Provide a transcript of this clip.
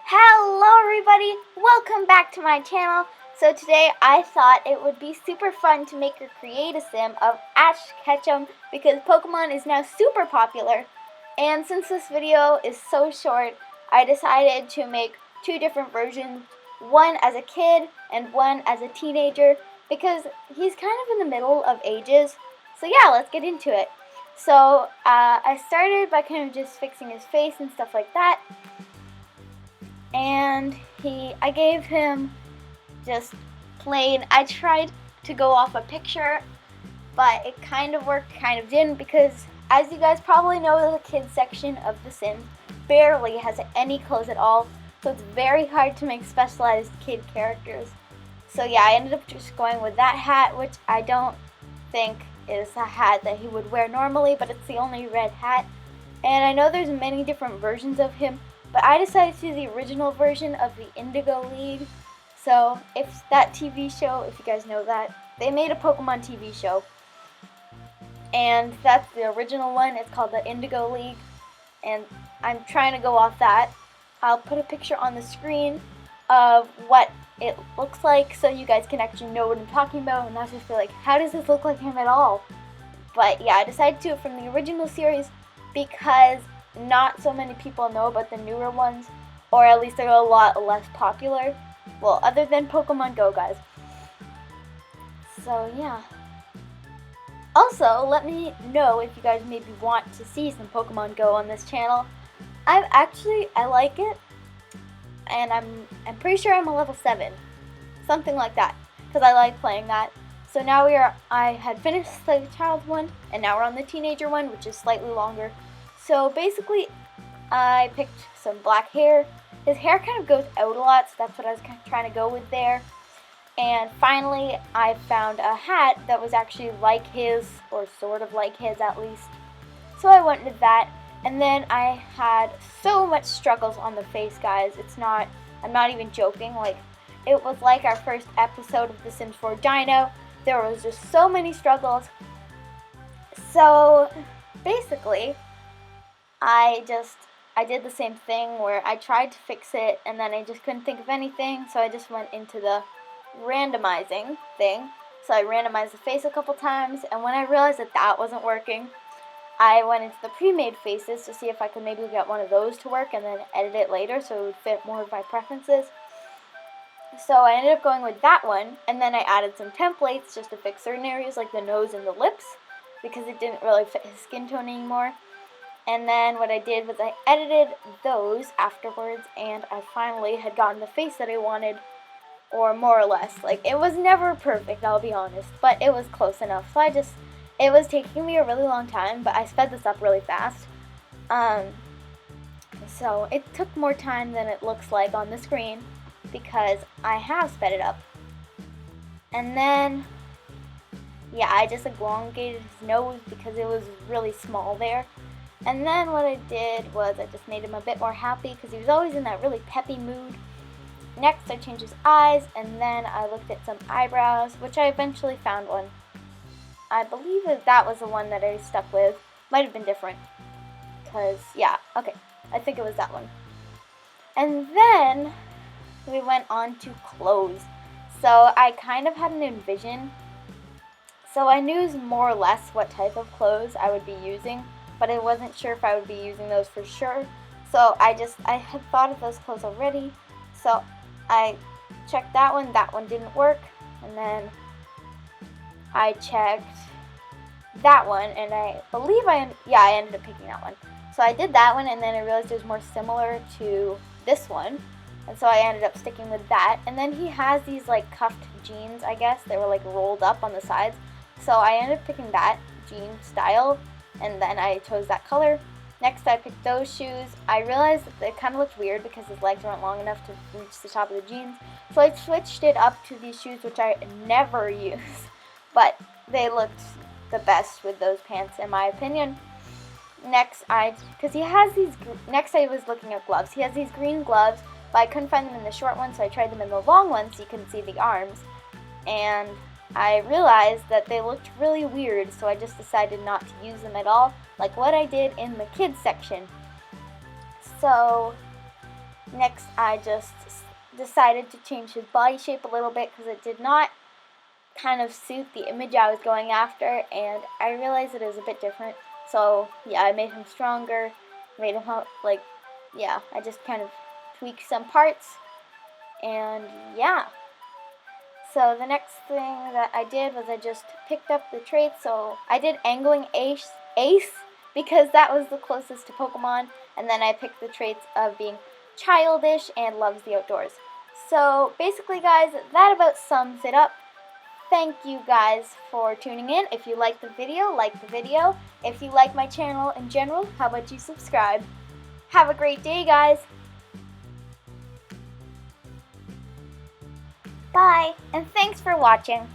Hello everybody, welcome back to my channel. So today I thought it would be super fun to make or create a sim of Ash Ketchum because Pokemon is now super popular. And since this video is so short, I decided to make two different versions, one as a kid and one as a teenager because he's kind of in the middle of ages. So yeah, let's get into it. So I started by kind of just fixing his face and stuff like that. And I gave him just plain, I tried to go off a picture, but it kind of worked, kind of didn't, because as you guys probably know, the kids section of The Sims barely has any clothes at all, so it's very hard to make specialized kid characters. So yeah, I ended up just going with that hat, which I don't think is a hat that he would wear normally, but it's the only red hat. And I know there's many different versions of him, but I decided to do the original version of the Indigo League. So if that TV show, if you guys know that, they made a Pokemon TV show. And that's the original one. It's called the Indigo League. And I'm trying to go off that. I'll put a picture on the screen of what it looks like so you guys can actually know what I'm talking about and not just be like, how does this look like him at all? But yeah, I decided to do it from the original series because not so many people know about the newer ones, or at least they're a lot less popular. Well, other than Pokemon Go, guys. So yeah. Also, let me know if you guys maybe want to see some Pokemon Go on this channel. I like it, and I'm pretty sure I'm a level 7, something like that, because I like playing that. So now I had finished the child one, and now we're on the teenager one, which is slightly longer. So basically, I picked some black hair. His hair kind of goes out a lot, so that's what I was kind of trying to go with there. And finally, I found a hat that was actually like his, or sort of like his at least. So I went with that. And then I had so much struggles on the face, guys. I'm not even joking. Like, it was like our first episode of The Sims 4 Dino. There was just so many struggles. So basically, I did the same thing where I tried to fix it and then I just couldn't think of anything, so I just went into the randomizing thing. So I randomized the face a couple times, and when I realized that that wasn't working, I went into the pre-made faces to see if I could maybe get one of those to work and then edit it later so it would fit more of my preferences. So I ended up going with that one, and then I added some templates just to fix certain areas like the nose and the lips because it didn't really fit his skin tone anymore. And then what I did was I edited those afterwards, and I finally had gotten the face that I wanted, or more or less. Like, it was never perfect, I'll be honest, but it was close enough. So it was taking me a really long time, but I sped this up really fast. So it took more time than it looks like on the screen because I have sped it up. And then, yeah, I just elongated his nose because it was really small there. And then what I did was I just made him a bit more happy because he was always in that really peppy mood. Next, I changed his eyes, and then I looked at some eyebrows, which I eventually found one. I believe that was the one that I stuck with. Might have been different. Because, yeah, okay. I think it was that one. And then we went on to clothes. So I kind of had an envision. So I knew more or less what type of clothes I would be using, but I wasn't sure if I would be using those for sure. So I had thought of those clothes already. So I checked that one didn't work. And then I checked that one, and I believe I ended up picking that one. So I did that one, and then I realized it was more similar to this one. And so I ended up sticking with that. And then he has these like cuffed jeans, I guess. They were like rolled up on the sides. So I ended up picking that jean style, and then I chose that color. Next, I picked those shoes. I realized that it kind of looked weird because his legs weren't long enough to reach the top of the jeans. So I switched it up to these shoes, which I never use, but they looked the best with those pants in my opinion. Next, I was looking at gloves. He has these green gloves, but I couldn't find them in the short ones, so I tried them in the long ones so you couldn't see the arms. And I realized that they looked really weird, so I just decided not to use them at all, like what I did in the kids section. So Next, I just decided to change his body shape a little bit because it did not kind of suit the image I was going after, and I realized it is a bit different. So yeah, I made him stronger, made him like, yeah, I just kind of tweaked some parts, and yeah. So the next thing that I did was I just picked up the traits. So I did angling ace because that was the closest to Pokemon, and then I picked the traits of being childish and loves the outdoors. So basically, guys, that about sums it up. Thank you guys for tuning in. If you like the video, like the video. If you like my channel in general, how about you subscribe? Have a great day, guys. Bye, and thanks for watching.